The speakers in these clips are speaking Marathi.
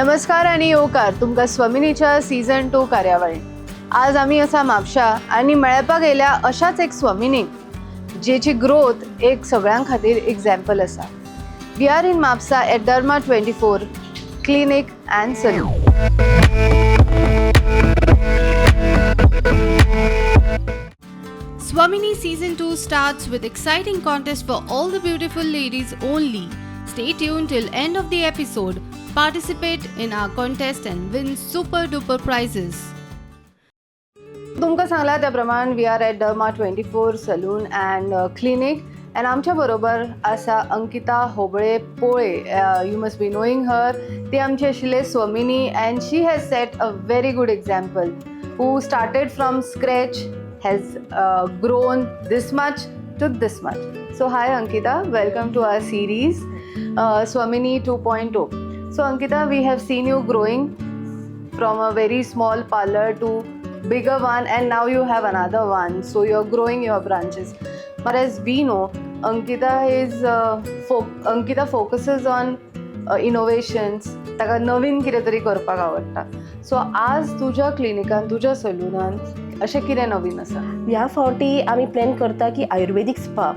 नमस्कार आणि येवकार तुमकां स्वमिनीच्या सीझन 2 कार्यावळीन. आज आमी आसा म्हापशा आनी मेळपाक गेल्या अशाच एक स्वमिनीक जेची ग्रोथ एक सगळ्यां खातीर एग्जाम्पल आसा. We are in Mapusa at derma 24 clinic and salon. Swamini Season 2 starts with exciting contest for all the beautiful ladies only. Stay tuned till end of the episode. Participate in our contest and win super duper prizes. तुमकां सांगला त्या प्रमाण we are at derma 24 salon and clinic and आमच्या बरोबर आसा Ankita Hoble Pole. You must be knowing her. ती आमची आशिल्ले स्वमिनी and she has set a very good example who started from scratch, has grown this much to this much. So hi Ankita, welcome to our series Swamini 2.0. So Ankita, we have seen you growing from a very small parlor to bigger one, and now you have another one, so you're growing your branches. But as we know, Ankita focuses on innovations. ताका नवीन कितें तरी करपाक आवडटा. सो आज तुज्या क्लिनिकान, तुज्या सलूनान अशें कितें नवीन आसा? ह्या फावटी आमी प्लॅन करता की आयुर्वेदीक स्पा,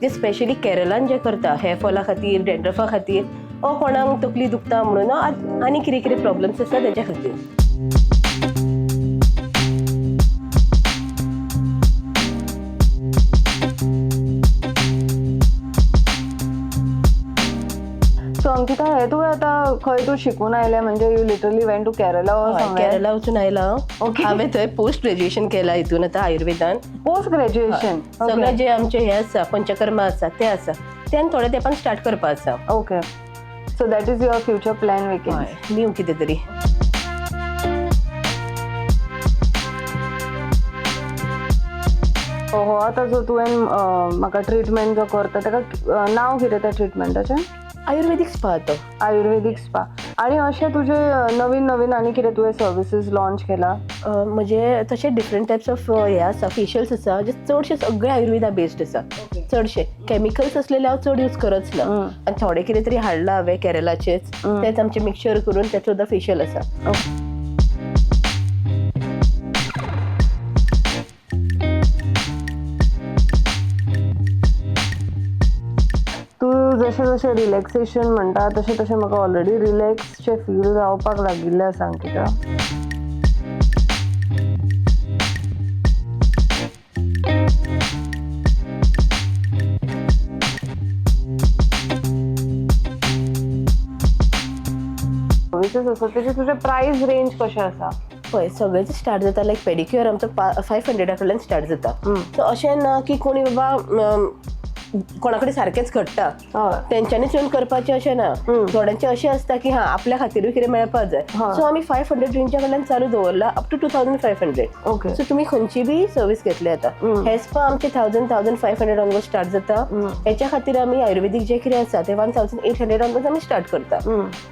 जे स्पेशली केरळान जे करता हेअर फॉला खातीर, डॅन्ड्रफा खातीर, ओ कोणाक तकली दुखता म्हणून आनी कितें कितें प्रॉब्लम्स आसा तेच्या खातीर. सो अंकिता, हे तुवें आतां खंय तूं शिकून आयलें, म्हणजे you literally went to Kerala? Kerala वचून आयला. ओके. हांवें थंय पोस्ट ग्रॅज्युएशन केलां हितून आतां आयुर्वेदान. Post graduation? सगळें जे आमचे हे आसा पंचकर्मा आसा ते आसा ते आनी थोड्या तेंपान स्टार्ट करपा आसा. Okay. So that is your future plan weekend? New कितें तरी. हो, आतां जो तुवें म्हाका ट्रिटमेंट जो करता ताका नांव कितें त्या ट्रिटमेंटाचें? आयुर्वेदीक स्पा तो. आयुर्वेदीक स्पा. आणि अशें तुजे नवीन नवीन आनी कितें तुवें सर्विसीस लॉन्च केला? म्हणजे तशे डिफरंट टायप्स ऑफ हे आसा, फेशियल्स आसा जे चडशे सगळे आयुर्वेदा बेस्ड आसा. चडशे केमिकल्स असलेले हांव चड यूज करच ना. आनी थोडे कितें तरी हाडला हांवें केरलाचेच, तेच आमचे मिक्सचर करून तें सुद्दां फेशियल आसा. तूं जशें जशें रिलॅक्सेशन म्हणटा तशें तशें म्हाका ऑलरेडी रिलॅक्सचें फील जावपाक लागिल्लें आसा अंकिता. सर्विसीस आसा तेजे तुजे प्रायस रेंज कशें आसा? पळय सगळेच स्टार्ट जाता लायक पेडिक्युअर आमचो 500 कडल्यान स्टार्ट जाता. सो अशें ना की कोणी बाबा कोणा कडेन सारकेंच घडटा तेंच्यांनीच येवन करपाचें अशें ना. थोड्यांचें अशें आसता की आपल्या खातीरूय कितें मेळपाक जाय. सो आमी 500 रेंजा कडल्यान चालू दवरला अप टू 2500. ओके. सो तुमी खंयची बी सर्वीस घेतली आता. हेर स्पा आमचे 1500 ऑनवर्ड स्टार्ट जाता. हेच्या खातीर आमी आयुर्वेदीक जे कितें आसा ते 1800 ऑनवर्ड आमी स्टार्ट करता.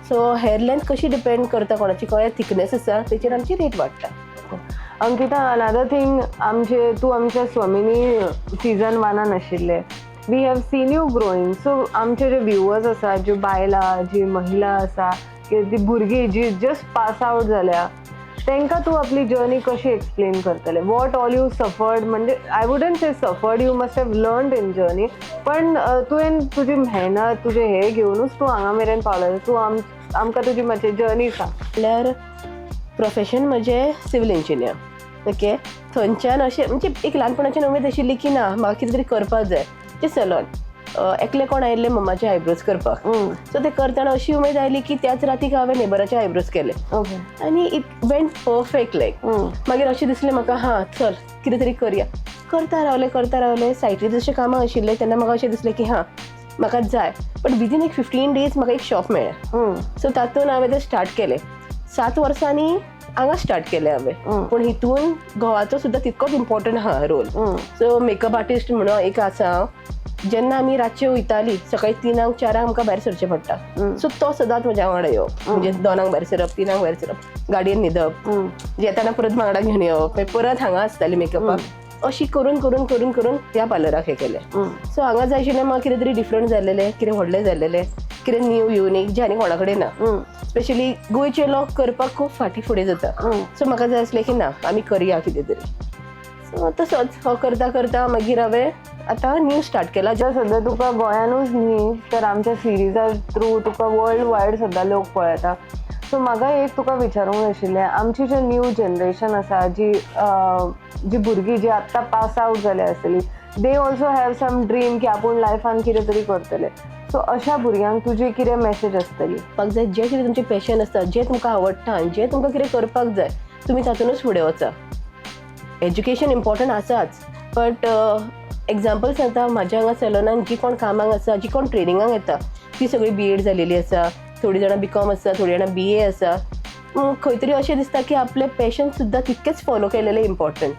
सो हेअर लेंथ कशी डिपेंड करता, कोणाची कळ्या थिकनेस आसा तेचेर आमची रेट वाडटा. अंकिता, अनदर थिंग, तूं आमच्या स्वमिनी सीझन 1 आशिल्ले. We have seen you growing. So आमचे जे व्ह्युअर्स आसा, ज्यो बायलां, जी महिला आसा, ती भुरगीं जी जस्ट पास आउट जाल्या, तांकां तूं आपली जर्नी कशी एक्सप्लेन करतले? What all you suffered? म्हणजे I wouldn't say suffered, you must have learned in journey. पण तुवें तुजी मेहनत, तुजें हे घेवनूच तूं हांगा मेरेन पावला. तूं आमकां तुजी मातशी जर्नी सांग. म्हणल्यार प्रोफेशन म्हजें सिवील इंजिनियर. ओके. थंयच्यान अशें म्हणजे एक ल्हानपणाच्यान उमेद आशिल्ली की ना म्हाका कितें तरी करपाक जाय. ते सलॉन एकले कोण आयिल्ले मम्माचे आयब्रोज करपाक. सो ते करतना अशी उमेद आयली की त्याच रातीक हांवें नेबराचे आयब्रोज केले. आनी इट वेंट परफेक्ट. लायक मागीर अशें दिसलें म्हाका चल कितें तरी करया. करता रावलें. सायटीर जशें कामां आशिल्लें तेन्ना म्हाका अशें दिसलें की म्हाका जाय. बट विदीन एक 15 days म्हाका एक शॉप मेळ्ळें. सो तातूंत हांवें तें स्टार्ट केलें. 7 वर्सांनी हांगा स्टार्ट केलें हांवें. पूण हितून घोवाचो सुद्दां तितकोच इम्पॉर्टंट आहा रोल. सो मेकअप आर्टिस्ट म्हणून एक आसा. जेन्ना आमी रातचे वयतालीं सकाळीं 3-4 आमकां भायर सरचें पडटा. सो तो सदांच म्हज्या वांगडा येवप. म्हणजे 2 भायर सरप, 3 भायर सरप, गाडयेन न्हिदप, येताना परत वांगडा घेवन येवप, मागीर परत हांगा आसताली मेकअपाक. अशी करून करून करून करून ह्या पार्लराक हे केलें. सो हांगा जाय आशिल्लें म्हाका कितें तरी डिफरंट जाल्लेलें, कितें व्हडलें जाल्लेलें, कितें न्यू युनीक जे आनी कोणा कडेन ना. स्पेशली गोंयचे लोक करपाक खूब फाटीं फुडें जाता. सो म्हाका जाय आसलें की ना आमी करया कितें तरी. सो तसोच हो करता करता मागीर हांवें आतां न्यू स्टार्ट केला. जर सध्या तुका गोंयानूच न्ही तर आमच्या सिरिजा थ्रू तुका वर्ल्ड वायड सुद्दां लोक पळयता. सो म्हाका एक तुका विचारूंक जाय आशिल्लें, आमची जे न्यू जनरेशन आसा जी भुरगीं जी आत्तां पास आवट जाली आसतली, they also have some dream की आपूण लायफान कितें तरी करतले. सो अशा भुरग्यांक तुजी कितें मॅसेज आसतली? म्हाका जाय जें कितें तुमचें पॅशन आसता, जें तुमकां आवडटा आनी जें तुमकां कितें करपाक जाय तुमी तातूनच फुडें वचा. एज्युकेशन इम्पॉर्टंट आसाच, बट एग्जाम्पल सांगता, म्हाज्या हांगा सॅलॉनान जी कोण कामाक आसा, जी कोण ट्रेनिंगाक येता ती सगळी B.Ed जालेली आसा, थोडीं जाणां B.Com आसा, थोडीं जाणां BA आसा. खंय तरी अशें दिसता की आपलें पॅशन सुद्दां तितकेच फॉलो केलेलें इम्पॉर्टंट.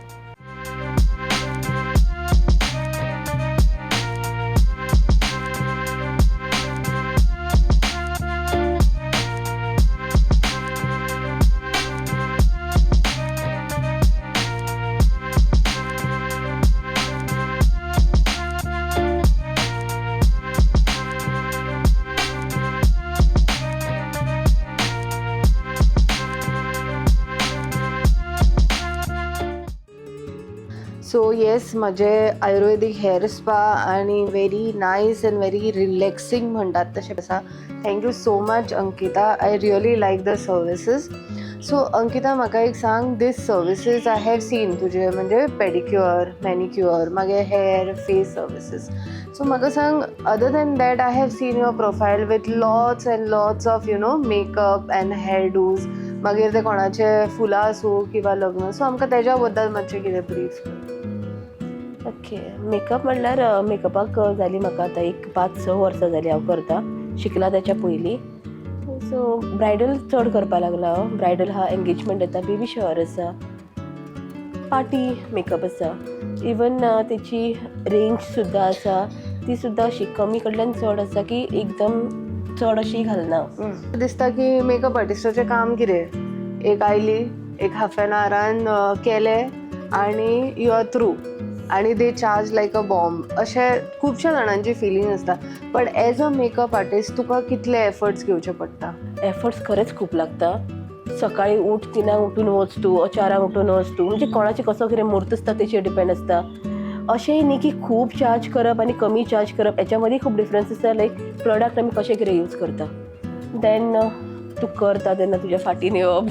सो येस, म्हजें आयुर्वेदीक हेअर स्पा आनी very nice and very relaxing म्हणटात तशें आसा. Thank you so much Ankita, I really like the services. So Ankita, म्हाका एक सांग, this services I have seen तुजे म्हणजे पेडिक्युअर, मॅनिक्युअर, मागीर हेअर, फेस सर्विसीस. सो म्हाका सांग, other than that I have seen your profile with lots and lots of makeup and hair dos, मागीर ते कोणाचे फुलां आसूं किंवा लग्न. सो आमकां तेज्या बद्दल मातशें कितें ब्रीफ कर. ओके, मेकअप म्हणल्यार मेकअपाक जाली म्हाका आतां एक 5-6 वर्सां जालीं हांव करता. शिकला तेच्या पयलीं. सो ब्रायडल चड करपा लागला हांव. ब्रायडल हा, एंगेजमेंट येता, बेबी शॉवर आसा, पार्टी मेकअप आसा. इवन तेची रेंज सुद्दां आसा, ती सुद्दां अशी कमी कडल्यान चड आसा की एकदम चड अशी घालना. दिसता की मेकअप आर्टिस्टाचें काम कितें, एक आयली, एक हाफ एन आवरान केलें आनी यू आर थ्रू, आनी they charge like a bomb, अशें खुबश्या जाणांची फिलींग आसता. But as a makeup artist तुका कितले एफर्ट्स घेवचे पडटा? एफर्ट्स खरेंच खूब लागता. सकाळी उठ, 3 उठून वच तूं, 4 उठून वच तूं, म्हणजे कोणाचे कसो कितें मुहूर्त आसता तेचेर डिपेंड आसता. अशेंय न्ही की खूब चार्ज करप आनी कमी चार्ज करप, हेच्या मदीं खूब डिफरन्स आसता. लायक प्रोडक्ट आमी कशें कितें यूज करता, देन तूं करता तेन्ना तुज्या फाटीन येवप,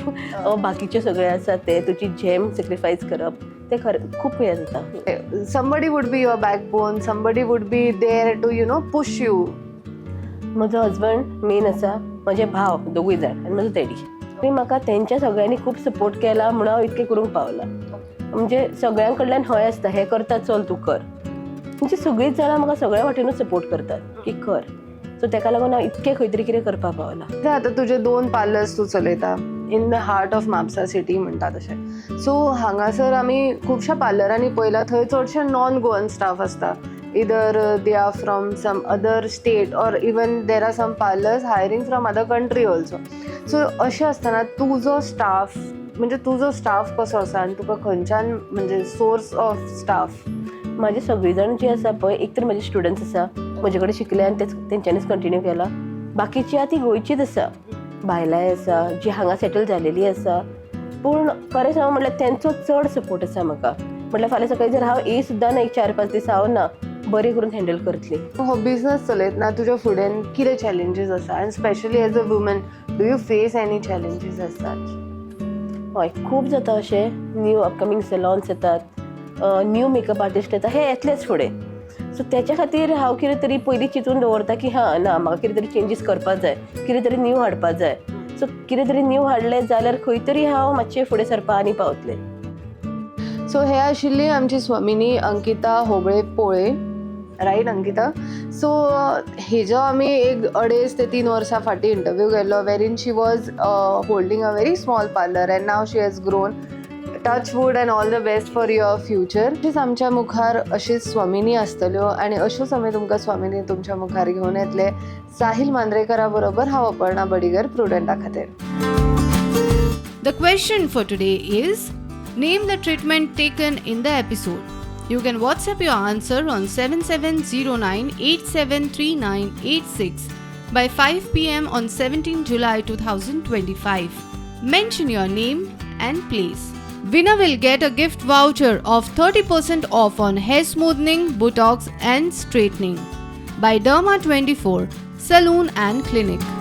बाकीचे सगळे आसा ते तुजी जेम सॅक्रिफायस करप, ते खरें खूब हें जाता. Somebody would be your backbone, somebody would be there to push you. म्हजो हजबंड मेन आसा, म्हजे भाव दोगूय जाण आनी म्हजो डॅडी. आनी म्हाका तेंच्या सगळ्यांनी खूब सपोर्ट केला म्हणून हांव इतकें करूंक पावलां. म्हणजे सगळ्यां कडल्यान हय आसता, हें करता चल तूं कर. म्हणजे सगळींच जाणां म्हाका सगळ्या वाटेनूच सपोर्ट करतात की कर. सो तेका लागून हांव इतकें खंय तरी कितें करपाक पावलां. आतां तुजे 2 पार्लर्स तूं चलयता in the heart of Mapusa city म्हणटा तशें. सो हांगासर आमी खुबश्या पार्लरांनी पळयलां, थंय चडशे नॉन गोवन स्टाफ आसता. Either they are from some other state or even there are some parlours hiring from other country also. So अशें आसतना तुजो स्टाफ कसो आसा आनी तुका खंयच्यान म्हणजे सोर्स ऑफ स्टाफ? म्हाजे सगळीं जाण जीं आसा पळय, एक तर म्हाजे स्टुडंट्स आसा, म्हजे कडेन शिकले आनी तेंच्यांनीच कंटिन्यू केला. बाकीची आहा ती गोंयचीच आसा, भायलाय आसा, जी हांगा सेटल जालेली आसा. पूण खरें सांगू म्हणल्यार तेंचो चड सपोर्ट आसा म्हाका. म्हणल्यार फाल्यां सकाळीं जर हांव सुद्दां ना, एक 4-5 दीस हांव ना, बरें करून हँडल करतली. हो बिझनस चलयतना तुज्या फुड्यान कितें चॅलेंजीस आसा, आनी specially as a woman do you face any challenges as such? हय, खूब जाता अशें. न्यू अपकमींग सॅलॉन्स येतात, न्यू मेकअप आर्टिस्ट येता, हे येतलेच फुडें. सो तेच्या खातीर हांव कितें तरी पयलीं चिंतून दवरता की हां ना, म्हाका कितें तरी चेंजीस करपाक जाय, कितें तरी न्यू हाडपाक जाय. सो कितें तरी न्यू हाडलें जाल्यार खंय तरी हांव मातशें फुडें सरपा आनी पावतलें. सो हे आशिल्ली आमची स्वामिनी अंकिता होबळे पोळे, रायट अंकिता? सो हेजो आमी एक 2.5 ते 3 वर्सां फाटीं इंटरव्यू केल्लो, वेरीन she was holding a very small parlour and now she has grown. Touch wood and all the best for your future. अशीच आमच्या मुखार अशीच स्वामिनी आसतल्यो आनी अश्योच आमी तुमकां स्वामिनी तुमच्या मुखार घेवन येतले. साहिल मांद्रेकरा बरोबर हांव अपर्णा बडिगर, प्रुडंटा खातीर. The question for today is, name the treatment taken in the episode. You can WhatsApp your answer on 7709873986. by 5 pm on 17 July 2025. Mention your name and place. Winner will get a gift voucher of 30% off on hair smoothing, botox and straightening by Derma24 Salon and Clinic.